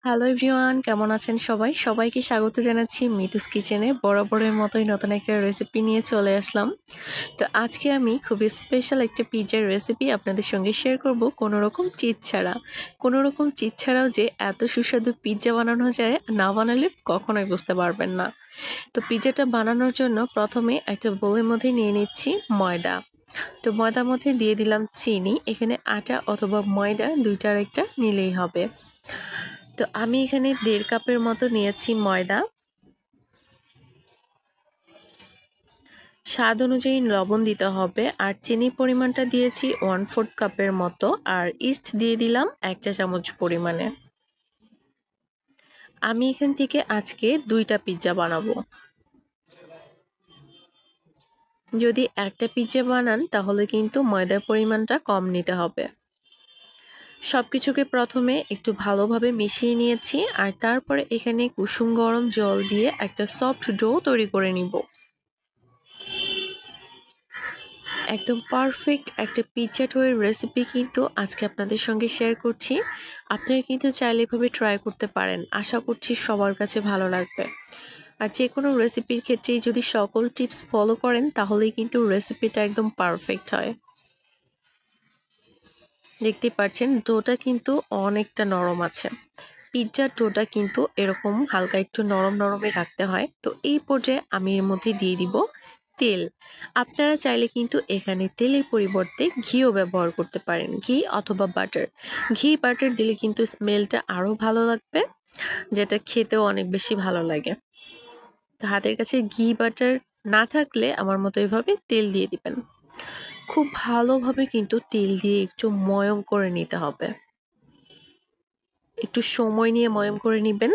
Hello everyone, কেমন আছেন সবাই? সবাইকে স্বাগত জানাচ্ছি মিতুস কিচেনে। বরাবরের মতোই নতুন একটা রেসিপি নিয়ে চলে আসলাম। তো আজকে আমি খুবই স্পেশাল একটা পিজ্জার রেসিপি আপনাদের সঙ্গে শেয়ার করব কোনোরকম চিজ ছাড়া। কোনোরকম চিজ ছাড়াও যে এত সুস্বাদু পিজ্জা বানানো যায়, না বানালে কখনোই বুঝতে পারবেন না। তো পিজ্জাটা বানানোর জন্য প্রথমে একটা বোলের মধ্যে নিয়ে নিচ্ছি ময়দা। তো ময়দার মধ্যে দিয়ে দিলাম চিনি। এখানে আটা অথবা ময়দা ২ টার একটা নিলেই হবে। তো আমি এখানে ১.৫ কাপের মতো নিয়েছি ময়দা। স্বাদ অনুযায়ী লবণ দিতে হবে আর চিনির পরিমাণটা দিয়েছি 1/4 কাপের মতো আর ইস্ট দিয়ে দিলাম ১ চা চামচ পরিমাণে। আমি এখান থেকে আজকে ২ টা পিজ্জা বানাবো। যদি একটা পিজ্জা বানান তাহলে কিন্তু ময়দার পরিমাণটা কম নিতে হবে। সবকিছুকে প্রথমে একটু ভালোভাবে মিশিয়ে নিয়েছি আর তারপরে এখানে কুসুম গরম জল দিয়ে একটা সফট ডো তৈরি করে নিব। একদম পারফেক্ট একটা পিজ্জা ডোয়ের রেসিপি কিন্তু আজকে আপনাদের সঙ্গে শেয়ার করছি। আপনারা কিন্তু চাইলে এভাবে ট্রাই করতে পারেন। আশা করছি সবার কাছে ভালো লাগবে। আর যেকোনো রেসিপির ক্ষেত্রেই যদি সকল টিপস ফলো করেন তাহলেই কিন্তু রেসিপিটা একদম পারফেক্ট হয়। দেখতেই পাচ্ছেন ডোটা কিন্তু অনেকটা নরম আছে। পিজ্জার ডোটা কিন্তু এরকম হালকা একটু নরম নরমই রাখতে হয়। তো এই পর্যায়ে আমি এর মধ্যে দিয়ে দিব তেল। আপনারা চাইলে কিন্তু এখানে তেলের পরিবর্তে ঘিও ব্যবহার করতে পারেন। ঘি অথবা বাটার। ঘি বাটার দিলে কিন্তু স্মেলটা আরও ভালো লাগবে, যেটা খেতেও অনেক বেশি ভালো লাগে। তো হাতের কাছে ঘি বাটার না থাকলে আমার মতো এভাবে তেল দিয়ে দিবেন। খুব ভালোভাবে কিন্তু তেল দিয়ে একটু ময়ম করে নিতে হবে। একটু সময় নিয়ে ময়ম করে নিবেন।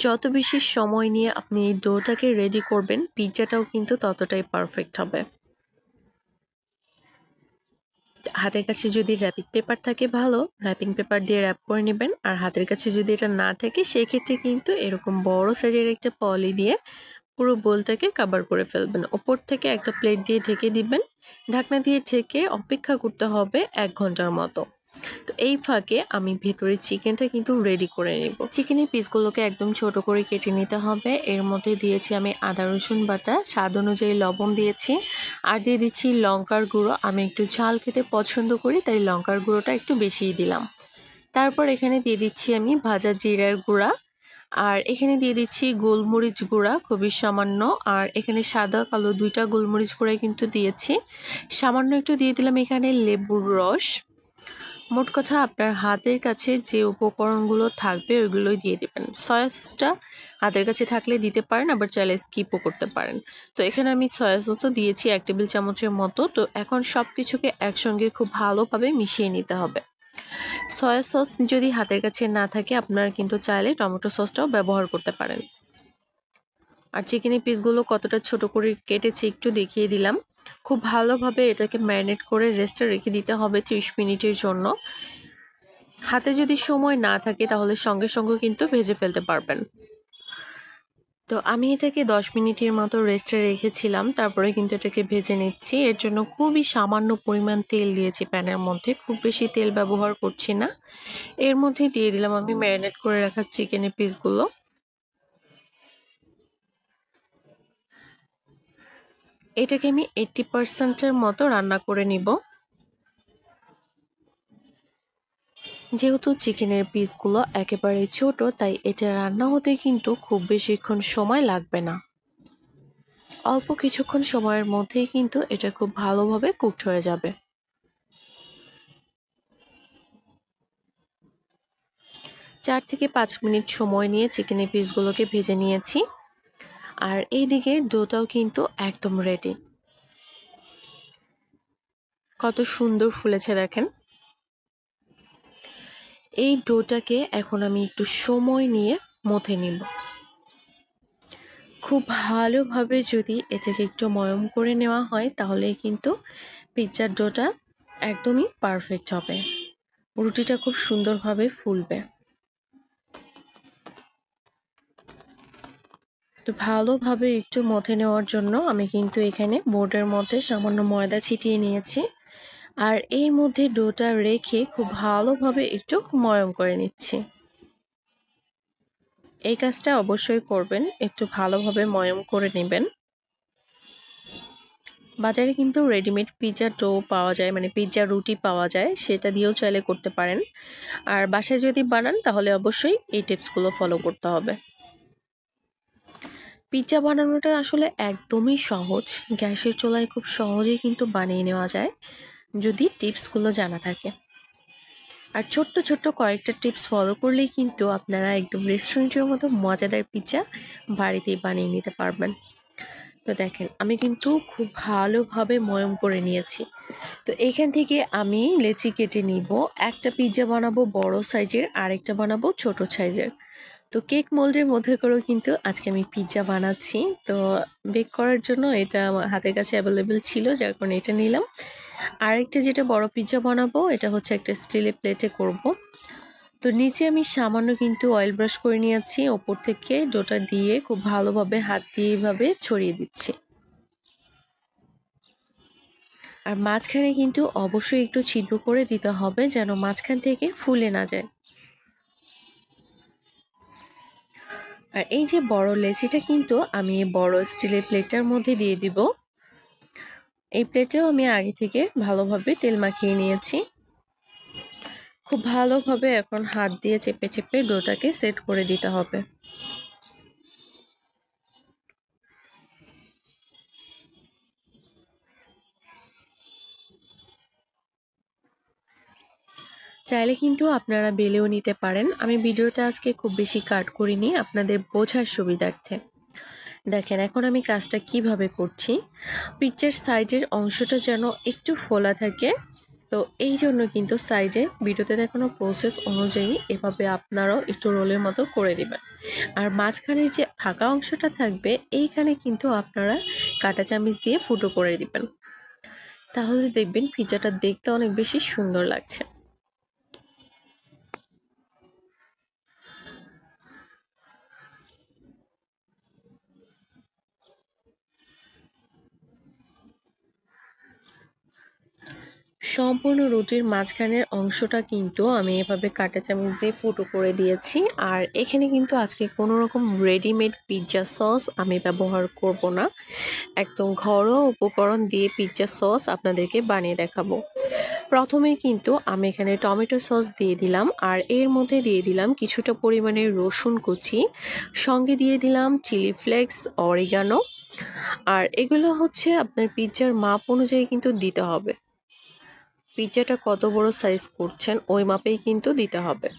যত বেশি সময় নিয়ে আপনি এই ডোটাকে রেডি করবেন, পিজ্জাটাও কিন্তু ততটাই পারফেক্ট হবে। হাতের কাছে যদি র্যাপিং পেপার থাকে ভালো, র্যাপিং পেপার দিয়ে র্যাপ করে নেবেন। আর হাতের কাছে যদি এটা না থাকে সেক্ষেত্রে কিন্তু এরকম বড় সাইজের একটা পলি দিয়ে পুরো বোলটাকে কভার করে ফেলবেন। ওপর থেকে একটা প্লেট দিয়ে ঢেকে দিবেন। ঢাকনা দিয়ে ঢেকে অপেক্ষা করতে হবে ১ ঘন্টার মতো। তো এই ফাঁকে আমি ভেতরে চিকেনটা কিন্তু রেডি করে নেব। চিকেনের পিসগুলোকে একদম ছোট করে কেটে নিতে হবে। এর মধ্যে দিয়েছি আমি আদা রসুন বাটা, স্বাদ অনুযায়ী লবণ দিয়েছি আর দিয়ে দিচ্ছি লঙ্কার গুঁড়ো। আমি একটু ঝাল খেতে পছন্দ করি তাই লঙ্কার গুঁড়োটা একটু বেশিই দিলাম। তারপর এখানে দিয়ে দিচ্ছি আমি ভাজা জিরার গুঁড়া আর এখানে দিয়ে দিচ্ছি গোলমরিচ গুঁড়া খুবই সামান্য। আর এখানে সাদা কালো ২ টা গোলমরিচ গুঁড়াই কিন্তু দিয়েছি। সামান্য একটু দিয়ে দিলাম এখানে লেবুর রস। মোট কথা আপনার হাতের কাছে যে উপকরণগুলো থাকবে ওইগুলোই দিয়ে দিবেন। সয়া সসটা হাতের কাছে থাকলে দিতে পারেন, আবার চাইলে স্কিপও করতে পারেন। তো এখানে আমি সয়া সসও দিয়েছি ১ টেবিল চামচের মতো। তো এখন সবকিছুকে একসঙ্গে খুব ভালোভাবে মিশিয়ে নিতে হবে। সয়া সস যদি হাতের কাছে না থাকে আপনারা কিন্তু চাইলে টমেটো সসটাও ব্যবহার করতে পারেন। আর চিকেনের পিসগুলো কতটা ছোট করে কেটেছি একটু দেখিয়ে দিলাম। খুব ভালোভাবে এটাকে ম্যারিনেট করে রেস্টে রেখে দিতে হবে ৩০ মিনিটের জন্য। হাতে যদি সময় না থাকে তাহলে সঙ্গে সঙ্গে কিন্তু ভেজে ফেলতে পারবেন। তো আমি এটাকে ১০ মিনিটের মতো রেস্টে রেখেছিলাম। তারপরে কিন্তু এটাকে ভেজে নিচ্ছি। এর জন্য খুবই সামান্য পরিমাণ তেল দিয়েছি প্যানের মধ্যে। খুব বেশি তেল ব্যবহার করছি না। এর মধ্যে দিয়ে দিলাম আমি ম্যারিনেট করে রাখা চিকেনের পিসগুলো। এটাকে আমি 80% এর মতো রান্না করে নিব। যেহেতু চিকেনের পিসগুলো একেবারে ছোট তাই এটা রান্না হতে কিন্তু খুব বেশিক্ষণ সময় লাগবে না। অল্প কিছুক্ষণ সময়ের মধ্যেই কিন্তু এটা খুব ভালোভাবে কুকড হয়ে যাবে। ৪ থেকে ৫ মিনিট সময় নিয়ে চিকেনের পিসগুলোকে ভেজে নিয়েছি। আর এইদিকে ডোটাও কিন্তু একদম রেডি। কত সুন্দর ফুলেছে দেখেন। এই ডোটাকে এখন আমি একটু সময় নিয়ে মথে নিব। খুব ভালোভাবে যদি এটাকে একটু ময়ম করে নেওয়া হয় তাহলে কিন্তু পিজ্জার ডোটা একদমই পারফেক্ট হবে। রুটিটা খুব সুন্দরভাবে ফুলবে। তো ভালোভাবে একটু মথে নেওয়ার জন্য আমি কিন্তু এখানে বোর্ডের মধ্যে সামান্য ময়দা ছিটিয়ে নিয়েছি। আর এর মধ্যে ডোটা রেখে খুব ভালোভাবে একটু ময়ম করে নিচ্ছি। এই কাজটা অবশ্যই করবেন, একটু ভালোভাবে ময়ম করে নেবেন। বাজারে কিন্তু রেডিমেড পিজ্জা ডো পাওয়া যায়, মানে পিজ্জা রুটি পাওয়া যায়, সেটা দিয়েও চাইলে করতে পারেন। আর বাসায় যদি বানান তাহলে অবশ্যই এই টিপসগুলো ফলো করতে হবে। পিজ্জা বানানোটা আসলে একদমই সহজ। গ্যাসের চুলায় খুব সহজেই কিন্তু বানিয়ে নেওয়া যায় যদি টিপসগুলো জানা থাকে। আর ছোট্ট ছোট্ট কয়েকটা টিপস ফলো করলেই কিন্তু আপনারা একদম রেস্টুরেন্টের মতো মজাদার পিজ্জা বাড়িতেই বানিয়ে নিতে পারবেন। তো দেখেন আমি কিন্তু খুব ভালোভাবে ময়ম করে নিয়েছি। তো এইখান থেকে আমি লেচি কেটে নিব। একটা পিজ্জা বানাবো বড় সাইজের, আরেকটা বানাবো ছোট সাইজের। তো কেক মোল্ডের মধ্যে করেও কিন্তু আজকে আমি পিজ্জা বানাচ্ছি। তো বেক করার জন্য এটা আমার হাতের কাছে অ্যাভেলেবেল ছিল, যার কারণে এটা নিলাম। আরেকটা যেটা বড় পিজ্জা বানাবো এটা হচ্ছে একটা স্টিলের প্লেটে করব। তো নিচে আমি সামান্য কিন্তু অয়েল ব্রাশ করে নিয়েছি, ওপর থেকে ডোটা দিয়ে খুব ভালোভাবে হাত দিয়ে এভাবে ছড়িয়ে দিচ্ছি। আর মাঝখানে কিন্তু অবশ্যই একটু ছিদ্র করে দিতে হবে যেন মাঝখান থেকে ফুলে না যায়। আর এই যে বড় লেচিটা কিন্তু আমি বড় স্টিলের প্লেটটার মধ্যে দিয়ে দিব। এই প্লেটেও আমি আগে থেকে ভালোভাবে তেল মাখিয়ে নিয়েছি। খুব ভালোভাবে এখন হাত দিয়ে চেপে চেপে ডোটাকে সেট করে দিতে হবে। চাইলে কিন্তু আপনারা বেলেও নিতে পারেন। আমি ভিডিওটা আজকে খুব বেশি কাট করিনি আপনাদের বোঝার সুবিধার্থে। দেখেন এখন আমি কাজটা কিভাবে করছি। পিজ্জার সাইডের অংশটা যেন একটু ফোলা থাকে, তো এই জন্য কিন্তু সাইডে ভিডিওতে দেখানো প্রসেস অনুযায়ী এভাবে আপনারাও একটু রোলের মতো করে দিবেন। আর মাঝখানে যে ফাঁকা অংশটা থাকবে এইখানে কিন্তু আপনারা কাঁটা চামচ দিয়ে ফুটো করে দিবেন। তাহলে দেখবেন পিজ্জাটা দেখতে অনেক বেশি সুন্দর লাগছে। সম্পূর্ণ রুটির মাঝখানের অংশটা কিন্তু আমি এভাবে কাঁটা চামচ দিয়ে ফুটো করে দিয়েছি। আর এখানে কিন্তু আজকে কোনো রকম রেডিমেড পিৎজা সস আমি ব্যবহার করব না। একদম ঘরোয়া উপকরণ দিয়ে পিৎজা সস আপনাদেরকে বানিয়ে দেখাবো। প্রথমে কিন্তু আমি এখানে টমেটো সস দিয়ে দিলাম, আর এর মধ্যে দিয়ে দিলাম কিছুটা পরিমাণে রসুন কুচি, সঙ্গে দিয়ে দিলাম চিলি ফ্লেক্স, অরিগানো। আর এগুলো হচ্ছে আপনার পিৎজার মাপ অনুযায়ী কিন্তু দিতে হবে। পিজ্জাটা কত বড় সাইজ করছেন ওই মাপেই কিন্তু দিতে হবে।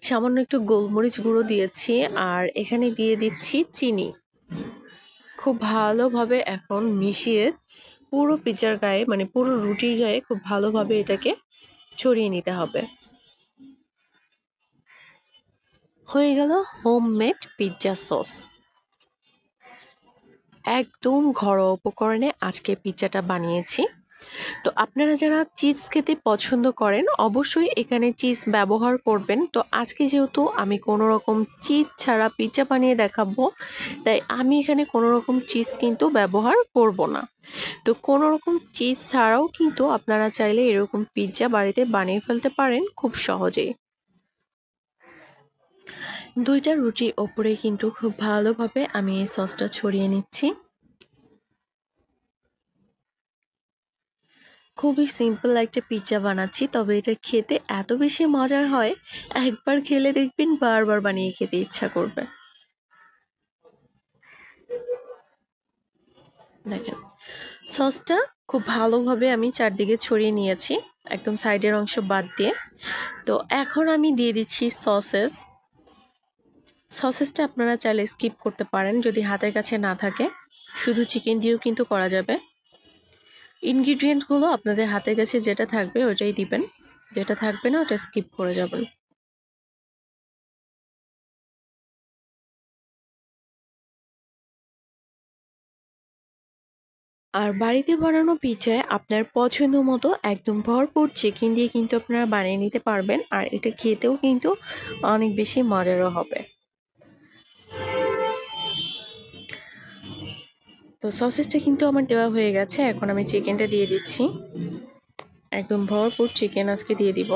সামান্য একটু গোলমরিচ গুঁড়ো দিয়েছি, আর এখানে দিয়ে দিচ্ছি চিনি। খুব ভালোভাবে এখন মিশিয়ে পুরো পিজ্জার গায়ে, মানে পুরো রুটির গায়ে খুব ভালোভাবে এটাকে ছড়িয়ে নিতে হবে। হয়ে গেল হোমমেড পিজ্জা সস। একদম ঘরোয়া উপকরণে আজকে পিজ্জাটা বানিয়েছি। তো আপনারা যারা চিজ খেতে পছন্দ করেন অবশ্যই এখানে চিজ ব্যবহার করবেন। তো আজকে যেহেতু আমি কোনো রকম চিজ ছাড়া পিৎজা বানিয়ে দেখাবো, তাই আমি এখানে কোনো রকম চিজ কিন্তু ব্যবহার করব না। তো কোনো রকম চিজ ছাড়াও কিন্তু আপনারা চাইলে এরকম পিৎজা বাড়িতে বানিয়ে ফেলতে পারেন খুব সহজেই। দুইটা রুটির ওপরে কিন্তু খুব ভালোভাবে আমি এই সসটা ছড়িয়ে নিচ্ছি। খুবই সিম্পল একটা পিজ্জা বানাচ্ছি, তবে এটা খেতে এত বেশি মজার হয়, একবার খেলে দেখবেন বারবার বানিয়ে খেতে ইচ্ছা করবে। দেখেন সসটা খুব ভালোভাবে আমি চারদিকে ছড়িয়ে নিয়েছি, একদম সাইডের অংশ বাদ দিয়ে। তো এখন আমি দিয়ে দিচ্ছি সসেস। সসেসটা আপনারা চাইলে স্কিপ করতে পারেন যদি হাতের কাছে না থাকে, শুধু চিকেন দিয়েও কিন্তু করা যাবে। ইনগ্রিডিয়েন্টগুলো আপনাদের হাতের কাছে যেটা থাকবে ওটাই দিবেন, যেটা থাকবে না ওটা স্কিপ করে যাবেন। আর বাড়িতে বানানো পিৎজায় আপনার পছন্দ মতো একদম ভরপুর চিকেন দিয়ে কিন্তু আপনারা বানিয়ে নিতে পারবেন, আর এটা খেতেও কিন্তু অনেক বেশি মজারও হবে। তো সসেসটা কিন্তু আমার দেওয়া হয়ে গেছে, এখন আমি চিকেনটা দিয়ে দিচ্ছি। একদম ভরপুর চিকেন আজকে দিয়ে দিব।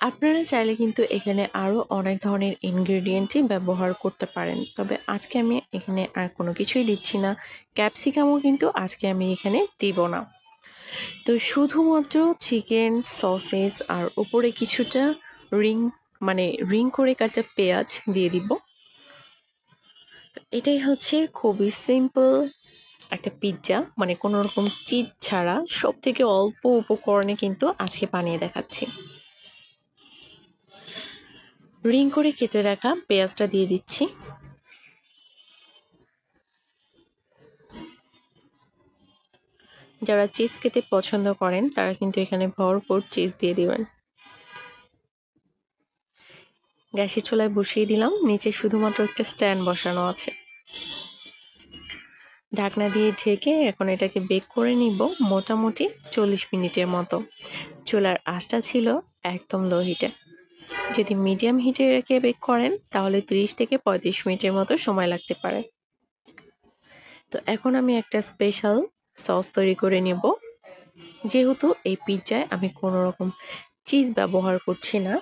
আপনারা চাইলে কিন্তু এখানে আরও অনেক ধরনের ইনগ্রেডিয়েন্টই ব্যবহার করতে পারেন, তবে আজকে আমি এখানে আর কোনো কিছুই দিচ্ছি না। ক্যাপসিকামও কিন্তু আজকে আমি এখানে দিব না। তো শুধুমাত্র চিকেন সসেস আর উপরে কিছুটা রিং মানে রিং করে কাটা পেঁয়াজ দিয়ে দিব। তো এটাই হচ্ছে খুবই সিম্পল একটা পিৎজা, মানে কোনো রকম চিজ ছাড়া সব থেকে অল্প উপকরণে কিন্তু আজকে বানিয়ে দেখাচ্ছি। রিং করে কেটে রাখা পেঁয়াজটা দিয়ে দিচ্ছি। যারা চিজ খেতে পছন্দ করেন তারা কিন্তু এখানে ভরপুর চিজ দিয়ে দিবেন। গ্যাসের চুলায় বসিয়ে দিলাম, নিচে শুধুমাত্র একটা স্ট্যান্ড বসানো আছে। ঢাকনা দিয়ে ঢেকে এখন এটাকে বেক করে নিব মোটামুটি 40 মিনিটের মতো। চুলার আঁচটা ছিল একদম লো হিটে। যদি মিডিয়াম হিটে রেখে বেক করেন তাহলে 30 থেকে 35 মিনিটের মতো সময় লাগতে পারে। তো এখন আমি একটা স্পেশাল সস তৈরি করে নেব। যেহেতু এই পিৎজায় আমি কোনো রকম চিজ ব্যবহার করছি না,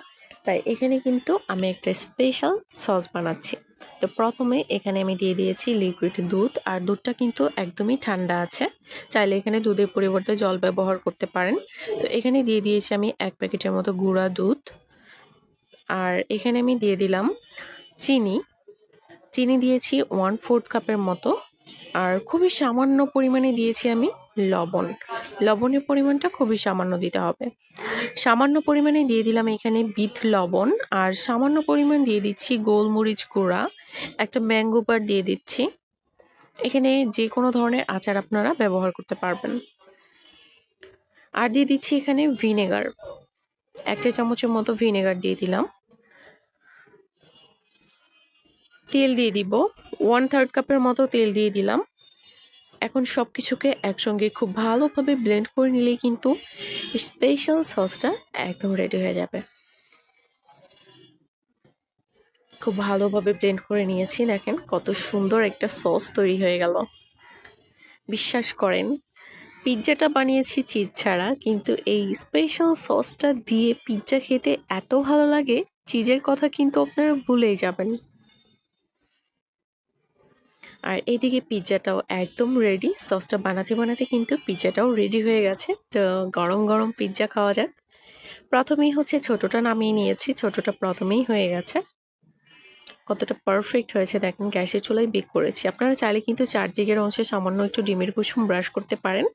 তাই এখানে কিন্তু আমি একটা স্পেশাল সস বানাচ্ছি। তো প্রথমে এখানে আমি দিয়ে দিয়েছি লিকুইড দুধ, আর দুধটা কিন্তু একদমই ঠান্ডা আছে। চাইলে এখানে দুধের পরিবর্তে জল ব্যবহার করতে পারেন। তো এখানে দিয়ে দিয়েছি আমি 1 প্যাকেটের মতো গুঁড়া দুধ, আর এখানে আমি দিয়ে দিলাম চিনি। চিনি দিয়েছি 1/4 কাপের মতো, আর খুবই সামান্য পরিমাণে দিয়েছি আমি লবণ। লবণের পরিমাণটা খুবই সামান্য দিতে হবে। সামান্য পরিমাণে দিয়ে দিলাম এখানে বিট লবণ, আর সামান্য পরিমাণ দিয়ে দিচ্ছি গোলমরিচ গুঁড়া, একটা ম্যাঙ্গো বার দিয়ে দিচ্ছি। এখানে যে কোনো ধরনের আচার আপনারা ব্যবহার করতে পারবেন। আর দিয়ে দিচ্ছি এখানে ভিনেগার, 1 চা চামচের মতো ভিনেগার দিয়ে দিলাম। তেল দিয়ে দিব 1/3 কাপের মতো তেল দিয়ে দিলাম। এখন সবকিছুকে একসঙ্গে খুব ভালোভাবে ব্লেন্ড করে নিলেই কিন্তু স্পেশাল সসটা একদম রেডি হয়ে যাবে। খুব ভালোভাবে ব্লেন্ড করে নিয়েছি, দেখেন কত সুন্দর একটা সস তৈরি হয়ে গেল। বিশ্বাস করেন পিৎজাটা বানিয়েছি চিজ ছাড়া, কিন্তু এই স্পেশাল সসটা দিয়ে পিৎজা খেতে এত ভালো লাগে, চিজের কথা কিন্তু আপনারা ভুলেই যাবেন। আর এইদিকে পিৎজাটাও একদম রেডি। সসটা বানাতে বানাতে কিন্তু পিৎজাটাও রেডি হয়ে গেছে। তো গরম গরম পিৎজা খাওয়া যাক। প্রথমেই হচ্ছে ছোটটা নামিয়ে নিয়েছি, ছোটটা প্রথমেই হয়ে গেছে। কতটা পারফেক্ট হয়েছে দেখেন, গ্যাসের চুলায় বেক করেছি। আপনারা চাইলে কিন্তু চারদিকের অংশে সামান্য একটু ডিমের কুসুম ব্রাশ করতে পারেন,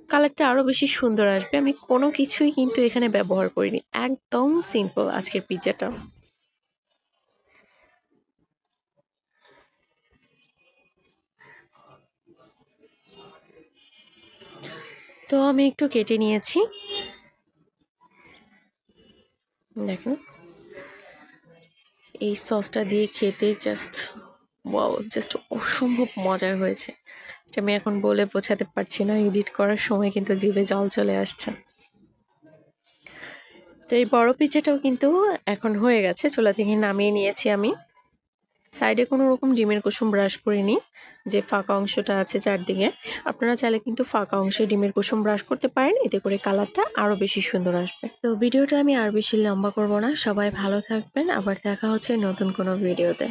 কালারটা আরও বেশি সুন্দর আসবে। আমি কোনো কিছুই কিন্তু এখানে ব্যবহার করিনি, একদম সিম্পল আজকের পিৎজাটা। তো আমি একটু কেটে নিয়েছি, দেখেন এই সসটা দিয়ে খেতে জাস্ট ওয়াও, জাস্ট অসম্ভব মজার হয়েছে। এটা আমি এখন বলে বোঝাতে পারছি না, এডিট করার সময় কিন্তু জিভে জল চলে আসছে। তো এই বড় পিৎজাটাও কিন্তু এখন হয়ে গেছে, চুলা থেকে নামিয়ে নিয়েছি আমি। সাইডে কোনো রকম ডিমের কুসুম ব্রাশ করিনি, যে ফাঁকা অংশটা আছে চারদিকে। আপনারা চাইলে কিন্তু ফাঁকা অংশে ডিমের কুসুম ব্রাশ করতে পারেন, এতে করে কালারটা আরও বেশি সুন্দর আসবে। তো ভিডিওটা আমি আর বেশি লম্বা করব না, সবাই ভালো থাকবেন। আবার দেখা হচ্ছে নতুন কোনো ভিডিওতে।